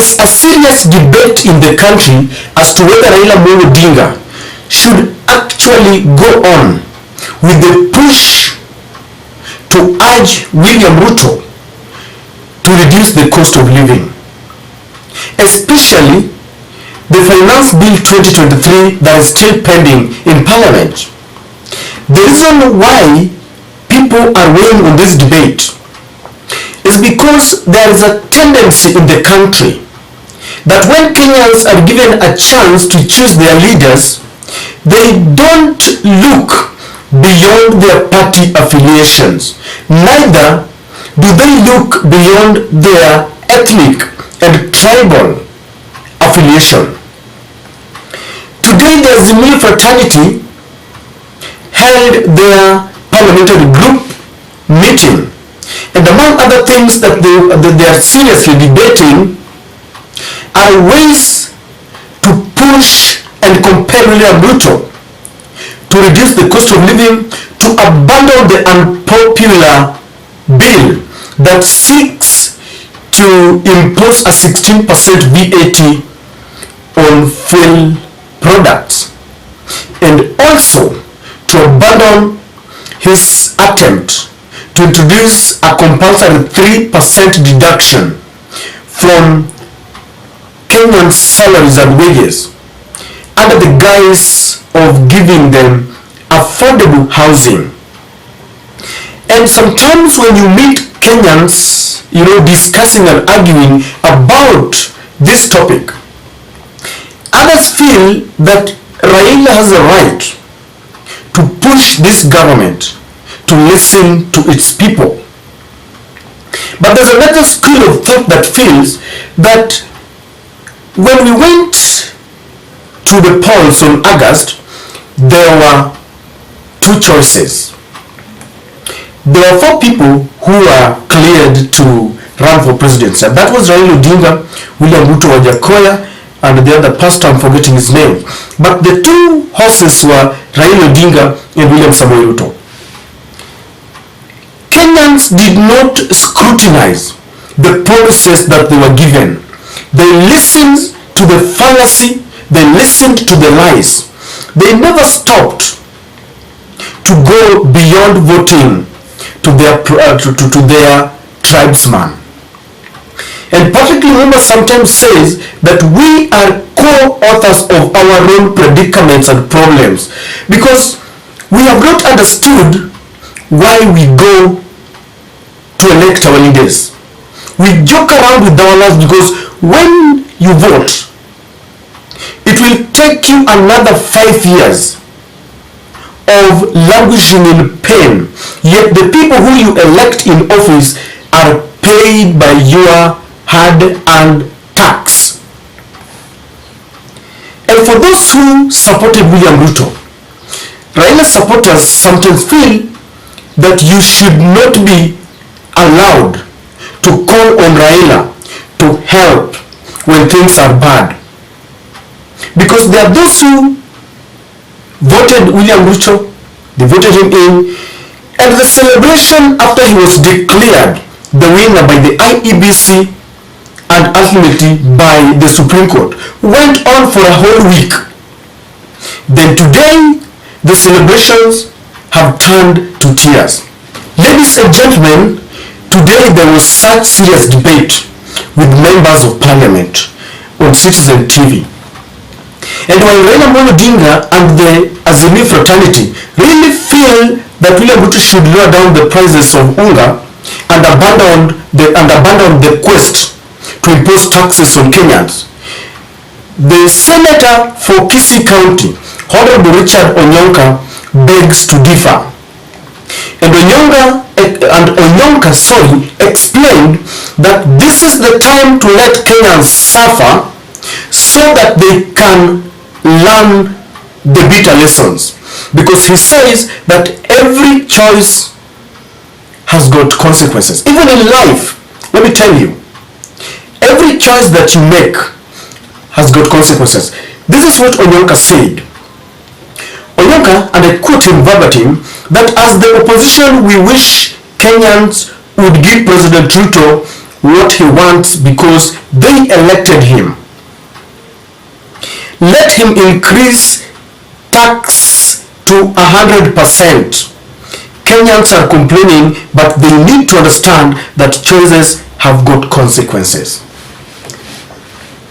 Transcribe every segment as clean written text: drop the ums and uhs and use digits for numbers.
there's a serious debate in the country as to whether Raila Odinga should actually go on with the push to urge William Ruto to reduce the cost of living, especially the Finance Bill 2023 that is still pending in Parliament. The reason why people are weighing on this debate is because there is a tendency in the country that when Kenyans are given a chance to choose their leaders, they don't look beyond their party affiliations. Neither do they look beyond their ethnic and tribal affiliation. Today, the Azimio fraternity held their parliamentary group meeting, and among other things that they are seriously debating are ways to push and compel William Ruto to reduce the cost of living, to abandon the unpopular bill that seeks to impose a 16% VAT on fuel products, and also to abandon his attempt to introduce a compulsory 3% deduction from Kenyan salaries and wages under the guise of giving them affordable housing. And sometimes when you meet Kenyans, discussing and arguing about this topic, others feel that Raila has a right to push this government to listen to its people. But there's another school of thought that feels that when we went to the polls on August, there were two choices. There were 4 people who were cleared to run for presidency, and that was Raila Odinga, William Ruto Wajakoya, and the other pastor, I'm forgetting his name. But the 2 horses were Raila Odinga and William Samoei Ruto. Kenyans did not scrutinize the promises that they were given. They listened to the fallacy, they listened to the lies. They never stopped to go beyond voting to their tribesman. And Patrick Lumumba sometimes says that we are co-authors of our own predicaments and problems, because we have not understood why we go to elect our leaders. We joke around with our lives because when you vote, it will take you another 5 years of languishing in pain, yet the people who you elect in office are paid by your hard-earned tax. And for those who supported William Ruto, Raila supporters sometimes feel that you should not be allowed to call on Raila to help when things are bad, because there are those who voted William Ruto, they voted him in, and the celebration after he was declared the winner by the IEBC and ultimately by the Supreme Court went on for a whole week. Then today, the celebrations have turned to tears. Ladies and gentlemen, today there was such serious debate with members of parliament on Citizen TV. And while Raila Odinga and the Azimio fraternity really feel that William Ruto should lower down the prices of unga and abandon the quest to impose taxes on Kenyans, the senator for Kisii County, Honorable Richard Onyonka, begs to differ. And Onyonka explained that this is the time to let Kenyans suffer so that they can learn the bitter lessons. Because he says that every choice has got consequences. Even in life, let me tell you, every choice that you make has got consequences. This is what Onyonka said. Onyonka, and I quote him verbatim, that as the opposition we wish Kenyans would give President Ruto what he wants because they elected him. Let him increase tax to 100%. Kenyans are complaining, but they need to understand that choices have got consequences.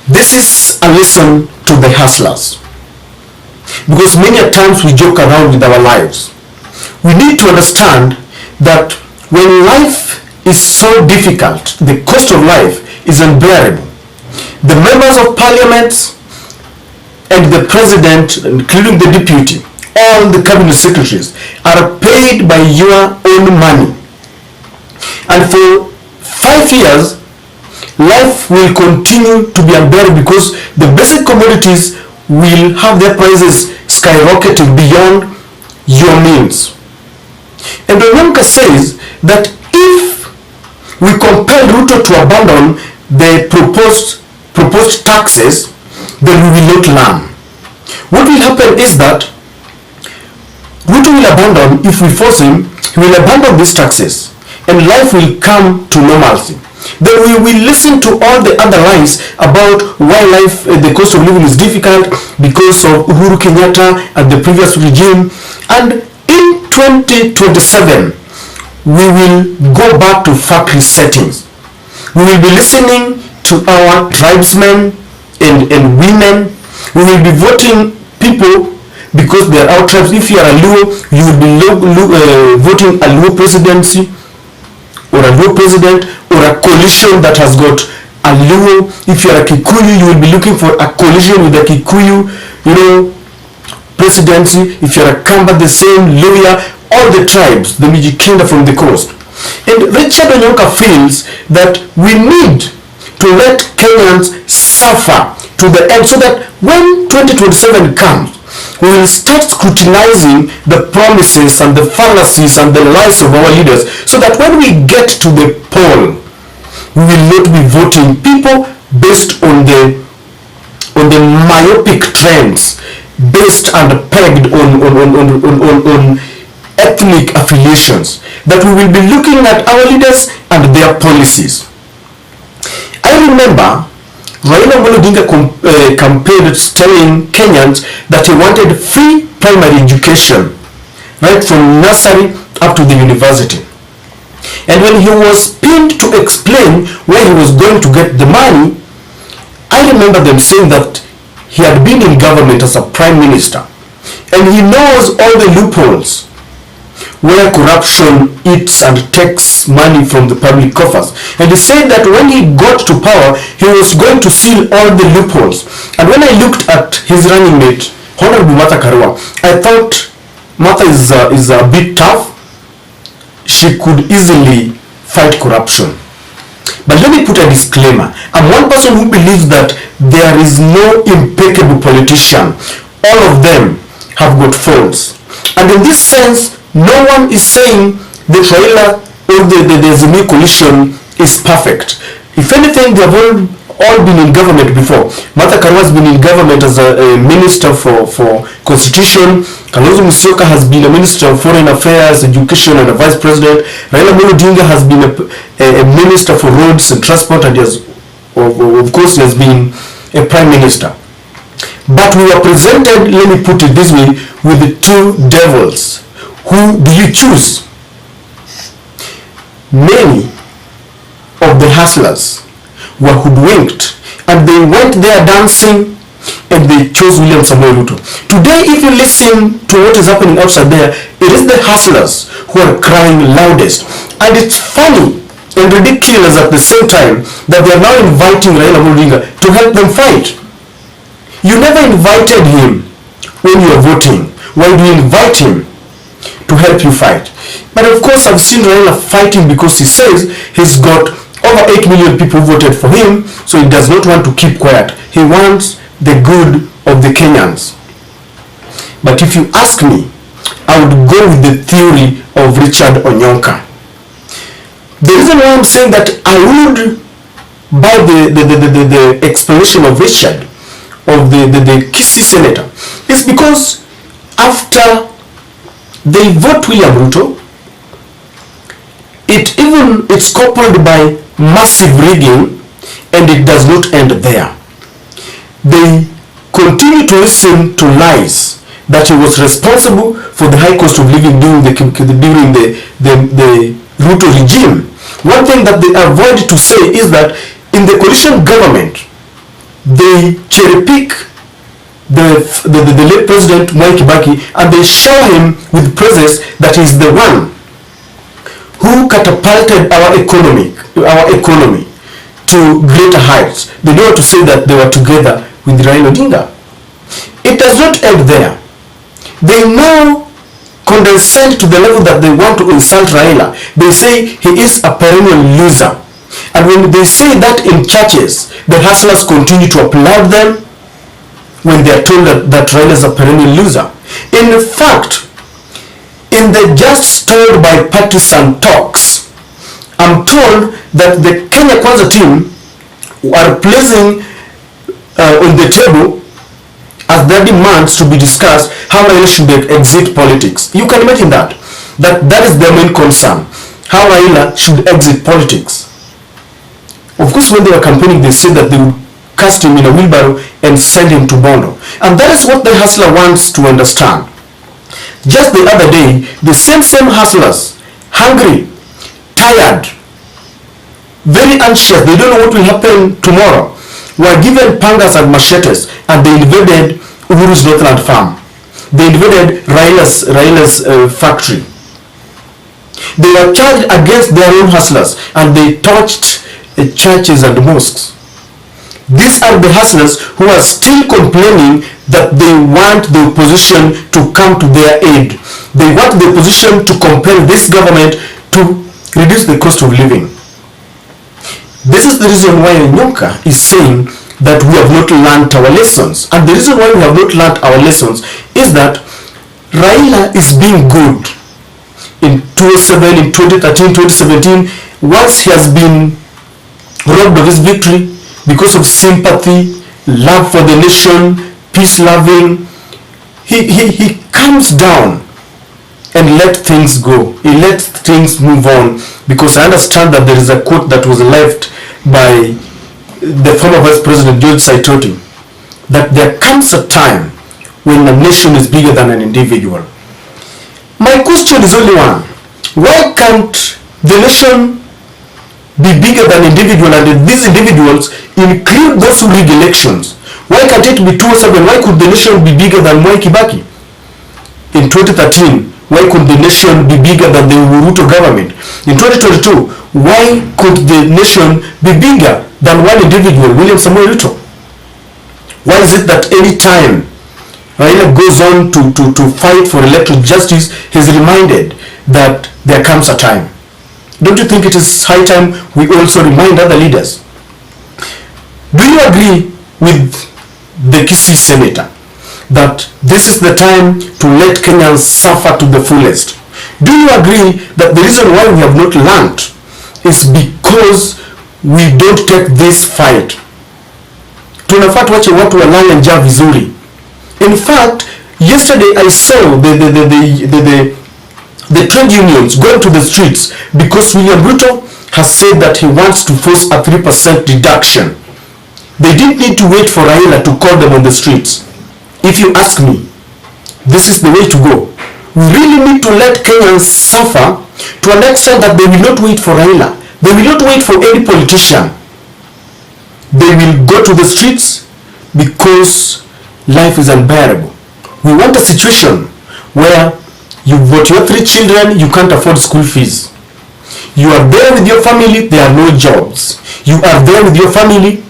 This is a lesson to the hustlers, because many a times we joke around with our lives. We need to understand that when life is so difficult, the cost of life is unbearable. The members of parliament and the president, including the deputy, all the cabinet secretaries, are paid by your own money. And for 5 years, life will continue to be unbearable because the basic commodities will have their prices skyrocketing beyond your means. And Onyonka says that if we compel Ruto to abandon the proposed taxes, then we will not learn. What will happen is that Ruto will abandon, if we force him, he will abandon these taxes and life will come to normalcy. Then we will listen to all the other lies about why life, the cost of living is difficult because of Uhuru Kenyatta and the previous regime. And in 2027, we will go back to factory settings. We will be listening to our tribesmen and women. We will be voting people because they are our tribes. If you are a Luo, you will be voting a Luo presidency or a Luo president or a coalition that has got a Luo. If you are a Kikuyu, you will be looking for a coalition with a Kikuyu, presidency. If you are a Kamba, the same, Luya, all the tribes, the Mijikenda from the coast. And Richard Onyonka feels that we need to let Kenyans suffer to the end so that when 2027 comes, we will start scrutinizing the promises and the fallacies and the lies of our leaders so that when we get to the poll, we will not be voting people based on the myopic trends, based and pegged on ethnic affiliations, that we will be looking at our leaders and their policies. I remember Raila campaigned telling Kenyans that he wanted free primary education, right from nursery up to the university. And when he was pinned to explain where he was going to get the money, I remember them saying that he had been in government as a prime minister and he knows all the loopholes where corruption eats and takes money from the public coffers. And he said that when he got to power, he was going to seal all the loopholes. And when I looked at his running mate, Honorable Martha Karua, I thought Martha is a bit tough. She could easily fight corruption. But let me put a disclaimer. I'm one person who believes that there is no impeccable politician. All of them have got faults. And in this sense, no one is saying that Raila or the Azimio coalition is perfect. If anything, they have all been in government before. Martha Karua has been in government as a minister for constitution. Kalonzo Musyoka has been a minister of foreign affairs, education, and a vice president. Raila Odinga has been a minister for roads and transport, and of course he has been a prime minister. But we are presented, let me put it this way, with the two devils. Who do you choose? Many of the hustlers were hoodwinked and they went there dancing and they chose William Samoei Ruto. Today, if you listen to what is happening outside there, it is the hustlers who are crying loudest. And it's funny and ridiculous at the same time that they are now inviting Raila Odinga to help them fight. You never invited him when you are voting. Why do you invite him to help you fight? But of course, I've seen Raila fighting because he says he's got over 8 million people voted for him, so he does not want to keep quiet. He wants the good of the Kenyans. But if you ask me, I would go with the theory of Richard Onyonka. The reason why I'm saying that I would buy the explanation of Richard, of the Kisii senator, is because after they vote William Ruto, it's coupled by massive rigging, and it does not end there. They continue to listen to lies that he was responsible for the high cost of living during the Ruto regime. One thing that they avoid to say is that in the coalition government, they cherry pick the late President Mwai Kibaki, and they show him with praises that he is the one who catapulted our economy to greater heights. They don't want to say that they were together with Raila Odinga. It does not end there. They now condescend to the level that they want to insult Raila. They say he is a perennial loser. And when they say that in churches, the hustlers continue to applaud them when they are told that Raila is a perennial loser. In fact, in the just told by partisan talks, I'm told that the Kenya Kwanza team are placing on the table as their demands to be discussed how Raila should exit politics. You can imagine that is their main concern, how Raila should exit politics. Of course, when they were campaigning, they said that they would cast him in a wheelbarrow and send him to Bondo. And that is what the hustler wants to understand. Just the other day, the same hustlers, hungry, tired, very anxious, they don't know what will happen tomorrow, were given pangas and machetes, and they invaded Uhuru's Northland farm. They invaded Raila's factory. They were charged against their own hustlers, and they torched churches and mosques. These are the hustlers who are still complaining that they want the opposition to come to their aid. They want the opposition to compel this government to reduce the cost of living. This is the reason why Nyonka is saying that we have not learned our lessons. And the reason why we have not learned our lessons is that Raila is being good. In 2007, in 2013, 2017, once he has been robbed of his victory because of sympathy, love for the nation, peace-loving, he comes down and let things go. He let things move on, because I understand that there is a quote that was left by the former Vice President George Saitoti, that there comes a time when a nation is bigger than an individual. My question is only one. Why can't the nation be bigger than individual, and these individuals include those who rig elections? Why can't it be 207? Why could the nation be bigger than Mwai Kibaki? In 2013, why could the nation be bigger than the Ruto government? In 2022, why could the nation be bigger than one individual, William Samoei Ruto? Why is it that any time Raila goes on to fight for electoral justice, he's reminded that there comes a time? Don't you think it is high time we also remind other leaders? Do you agree with the Kisii senator that this is the time to let Kenyans suffer to the fullest? Do you agree that the reason why we have not learned is because we don't take this fight? Tunafaa tuache watu walale njaa vizuri. In fact, yesterday I saw the trade unions going to the streets because William Ruto has said that he wants to force a 3% deduction. They didn't need to wait for Raila to call them on the streets. If you ask me, this is the way to go. We really need to let Kenyans suffer to an extent that they will not wait for Raila. They will not wait for any politician. They will go to the streets because life is unbearable. We want a situation where you've got your 3 children, you can't afford school fees. You are there with your family, there are no jobs. You are there with your family,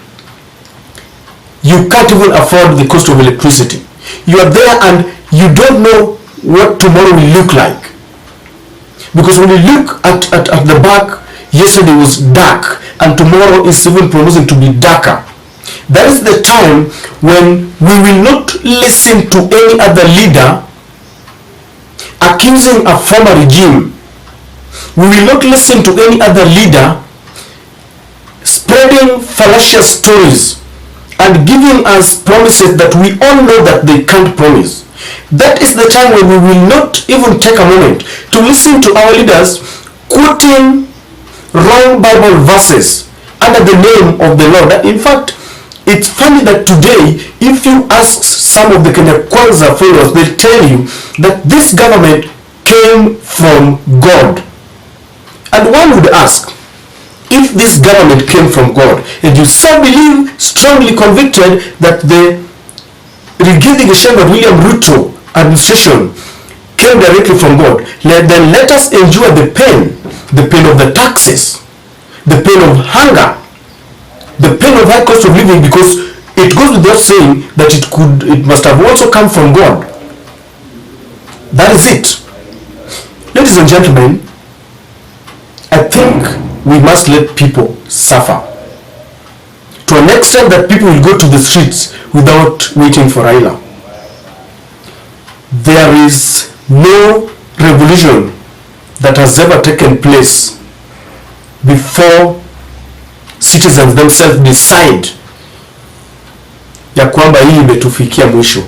you can't even afford the cost of electricity. You are there and you don't know what tomorrow will look like. Because when you look at the back, yesterday was dark and tomorrow is even promising to be darker. That is the time when we will not listen to any other leader accusing a former regime. We will not listen to any other leader spreading fallacious stories and giving us promises that we all know that they can't promise. That is the time when we will not even take a moment to listen to our leaders quoting wrong Bible verses under the name of the Lord. In fact, it's funny that today, if you ask some of the Kenya Kwanza followers, they'll tell you that this government came from God. And one would ask, if this government came from God, and you so believe, strongly convicted, that the Rigathi Gachagua William Ruto administration came directly from God, then let us endure the pain of the taxes, the pain of hunger, the pain of high cost of living, because it goes without saying that it must have also come from God. That is it. Ladies and gentlemen, I think we must let people suffer to an extent that people will go to the streets without waiting for Raila. There is no revolution that has ever taken place before citizens themselves decide ya kwamba hii imetufikia mwisho.